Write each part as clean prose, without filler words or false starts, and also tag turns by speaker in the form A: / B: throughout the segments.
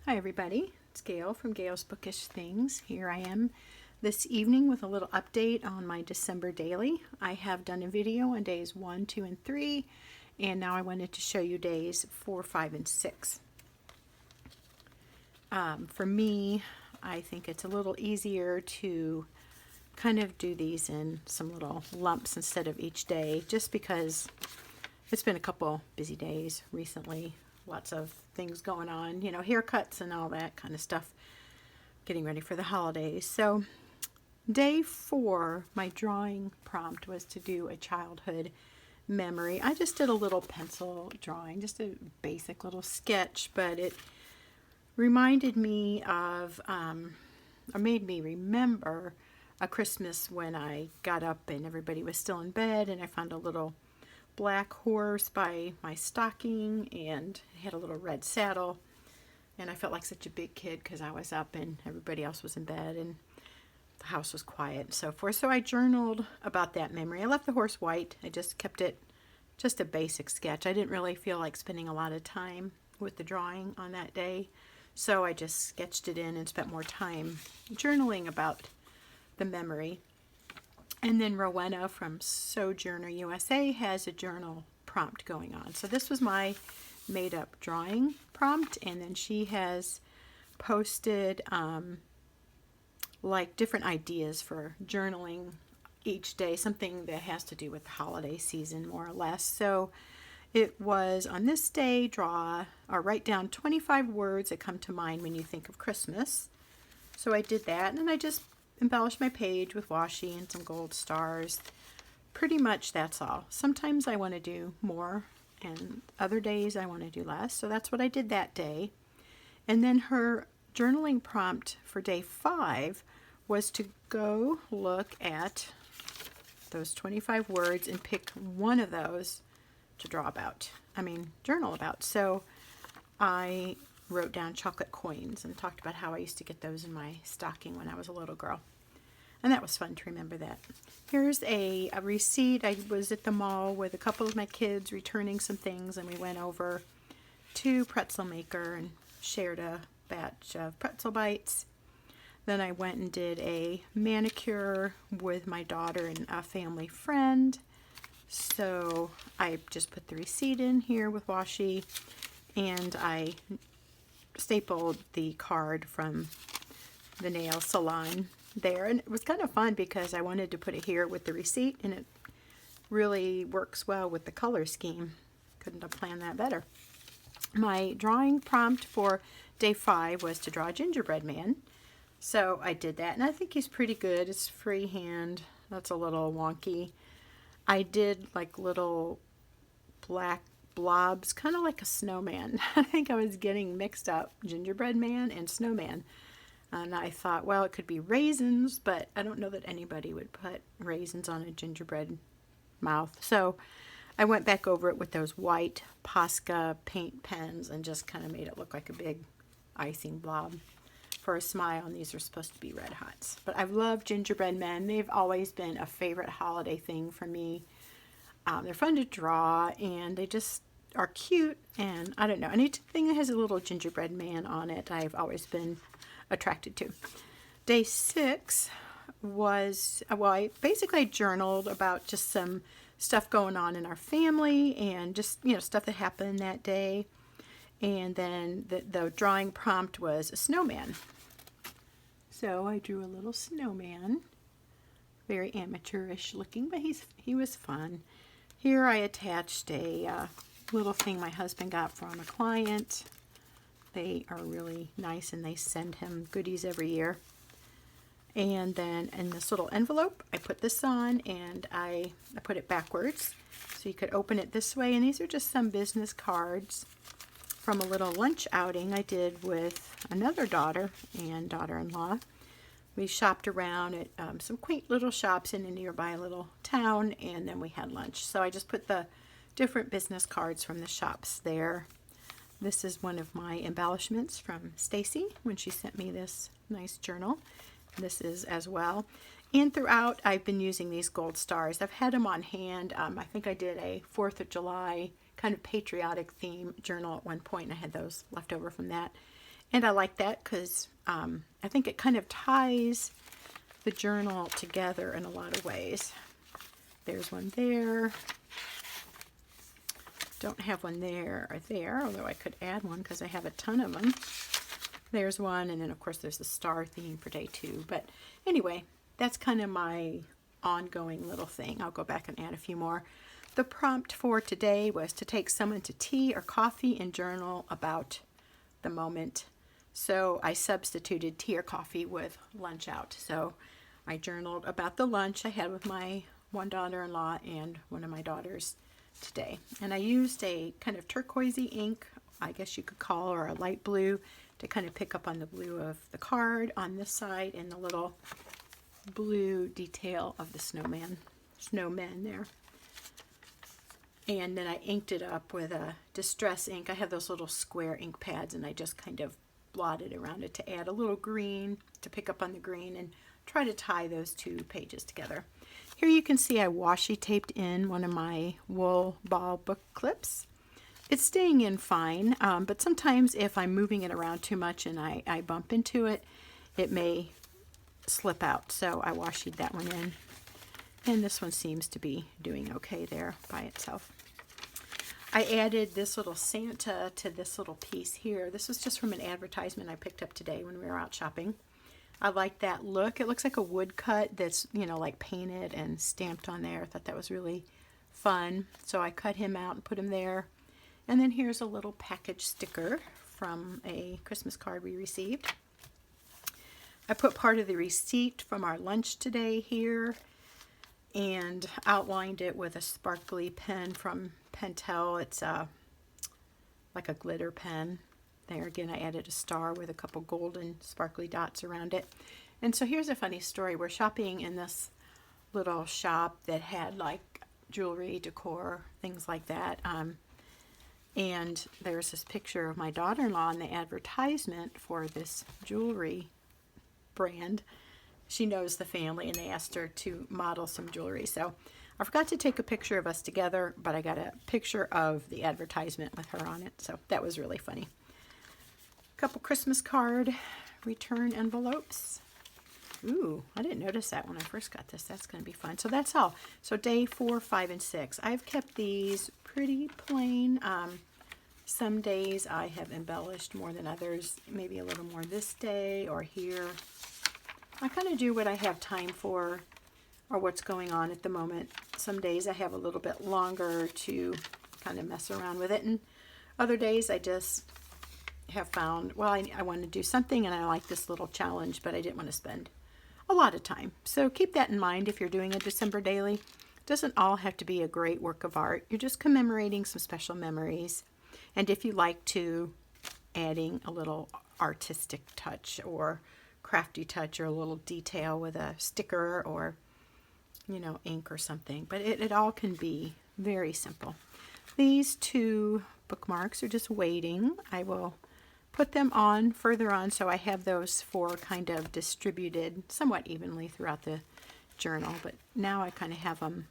A: Hi everybody, it's Gail from Gail's Bookish Things. Here I am this evening with a little update on my December daily. I have done a video on days 1, 2, and 3, and now I wanted to show you days 4, 5, and 6. For me, I think it's a little easier to kind of do these in some little lumps instead of each day, just because it's been a couple busy days recently. Lots of things going on, you know, haircuts and all that kind of stuff, getting ready for the holidays. So day 4, my drawing prompt was to do a childhood memory. I just did a little pencil drawing, just a basic little sketch, but it reminded me of, or made me remember a Christmas when I got up and everybody was still in bed, and I found a little black horse by my stocking, and it had a little red saddle, and I felt like such a big kid because I was up and everybody else was in bed and the house was quiet and so forth. So I journaled about that memory. I left the horse white. I just kept it just a basic sketch. I didn't really feel like spending a lot of time with the drawing on that day, so I just sketched it in and spent more time journaling about the memory. And then Rowena from Sojourner USA has a journal prompt going on. So this was my made up drawing prompt, and then she has posted like different ideas for journaling each day, something that has to do with the holiday season more or less. So it was on this day, draw or write down 25 words that come to mind when you think of Christmas. So I did that, and I just embellished my page with washi and some gold stars. Pretty much that's all. Sometimes I want to do more, and other days I want to do less. So that's what I did that day. And then her journaling prompt for day 5 was to go look at those 25 words and pick one of those to journal about. So I wrote down chocolate coins and talked about how I used to get those in my stocking when I was a little girl. And that was fun to remember that. Here's a receipt. I was at the mall with a couple of my kids returning some things, and we went over to Pretzel Maker and shared a batch of pretzel bites. Then I went and did a manicure with my daughter and a family friend. So I just put the receipt in here with washi, and I stapled the card from the nail salon there, and it was kind of fun because I wanted to put it here with the receipt, and it really works well with the color scheme. Couldn't have planned that better. My drawing prompt for day 5 was to draw a gingerbread man, so I did that, and I think he's pretty good. It's freehand. That's a little wonky. I did like little black blobs, kind of like a snowman. I think I was getting mixed up gingerbread man and snowman. And I thought, well, it could be raisins, but I don't know that anybody would put raisins on a gingerbread mouth. So I went back over it with those white Posca paint pens and just kind of made it look like a big icing blob for a smile. And these are supposed to be red hots. But I've loved gingerbread men. They've always been a favorite holiday thing for me. They're fun to draw, and they just are cute. And I don't know, anything that has a little gingerbread man on it, I've always been attracted to. Day 6 was, well, I basically journaled about just some stuff going on in our family and just, you know, stuff that happened that day. And then the drawing prompt was a snowman. So I drew a little snowman, very amateurish looking, but he was fun. Here I attached a little thing my husband got from a client. They are really nice, and they send him goodies every year. And then in this little envelope, I put this on, and I put it backwards so you could open it this way. And these are just some business cards from a little lunch outing I did with another daughter and daughter-in-law. We shopped around at some quaint little shops in a nearby little town, and then we had lunch. So I just put the different business cards from the shops there. This is one of my embellishments from Stacy when she sent me this nice journal. This is as well. And throughout, I've been using these gold stars. I've had them on hand. I think I did a 4th of July kind of patriotic theme journal at one point, and I had those left over from that. And I like that because I think it kind of ties the journal together in a lot of ways. There's one there. Don't have one there or there, although I could add one because I have a ton of them. There's one, and then of course there's the star theme for day 2. But anyway, that's kind of my ongoing little thing. I'll go back and add a few more. The prompt for today was to take someone to tea or coffee and journal about the moment. So I substituted tea or coffee with lunch out. So I journaled about the lunch I had with my one daughter-in-law and one of my daughters today. And I used a kind of turquoisey ink, I guess you could call, or a light blue, to kind of pick up on the blue of the card on this side and the little blue detail of the snowmen there. And then I inked it up with a distress ink. I have those little square ink pads, and I just kind of blotted around it to add a little green to pick up on the green and try to tie those 2 pages together. Here you can see I washi taped in one of my wool ball book clips. It's staying in fine, but sometimes if I'm moving it around too much and I bump into it, it may slip out. So I washied that one in. And this one seems to be doing okay there by itself. I added this little Santa to this little piece here. This was just from an advertisement I picked up today when we were out shopping. I like that look. It looks like a woodcut that's, you know, like painted and stamped on there. I thought that was really fun. So I cut him out and put him there. And then here's a little package sticker from a Christmas card we received. I put part of the receipt from our lunch today here and outlined it with a sparkly pen from Pentel. It's like a glitter pen. There again, I added a star with a couple golden sparkly dots around it. And so here's a funny story. We're shopping in this little shop that had like jewelry, decor, things like that. And there's this picture of my daughter-in-law in the advertisement for this jewelry brand. She knows the family, and they asked her to model some jewelry. So I forgot to take a picture of us together, but I got a picture of the advertisement with her on it. So that was really funny. A couple Christmas card return envelopes. Ooh, I didn't notice that when I first got this. That's going to be fun. So that's all. So day 4, 5, and 6. I've kept these pretty plain. Some days I have embellished more than others. Maybe a little more this day or here. I kind of do what I have time for or what's going on at the moment. Some days I have a little bit longer to kind of mess around with it. And other days I just have found, well, I want to do something and I like this little challenge, but I didn't want to spend a lot of time. So keep that in mind if you're doing a December daily. It doesn't all have to be a great work of art. You're just commemorating some special memories. And if you like to, adding a little artistic touch or crafty touch or a little detail with a sticker or, you know, ink or something. But it all can be very simple. These 2 bookmarks are just waiting. I will put them on further on so I have those 4 kind of distributed somewhat evenly throughout the journal. But now I kind of have them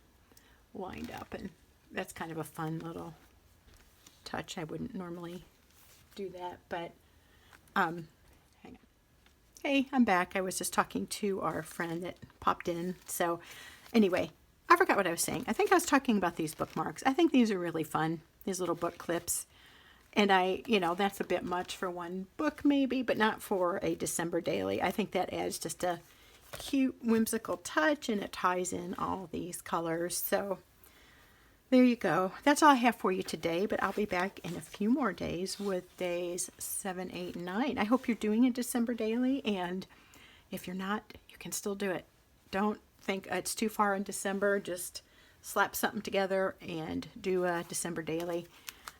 A: lined up, and that's kind of a fun little touch. I wouldn't normally do that, but hang on. Hey, I'm back. I was just talking to our friend that popped in. So anyway, I forgot what I was saying. I think I was talking about these bookmarks. I think these are really fun, these little book clips. And that's a bit much for one book maybe, but not for a December daily. I think that adds just a cute, whimsical touch, and it ties in all these colors. So there you go. That's all I have for you today, but I'll be back in a few more days with days 7, 8, and 9. I hope you're doing a December daily, and if you're not, you can still do it. Don't think it's too far in December. Just slap something together and do a December daily.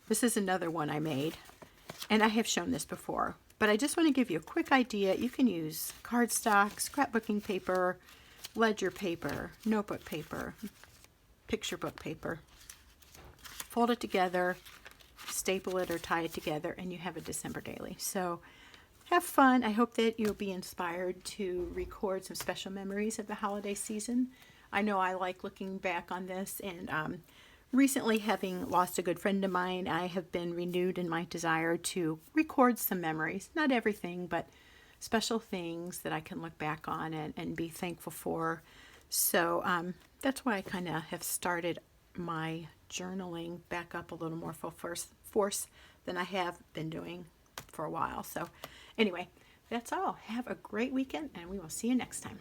A: This is another one I made, and I have shown this before, but I just want to give you a quick idea. You can use cardstock, scrapbooking paper, ledger paper, notebook paper, picture book paper. Fold it together, staple it or tie it together, and you have a December daily. So have fun. I hope that you'll be inspired to record some special memories of the holiday season. I know I like looking back on this and recently, having lost a good friend of mine, I have been renewed in my desire to record some memories. Not everything, but special things that I can look back on and be thankful for. So that's why I kind of have started my journaling back up a little more full force than I have been doing for a while. So anyway, that's all. Have a great weekend, and we will see you next time.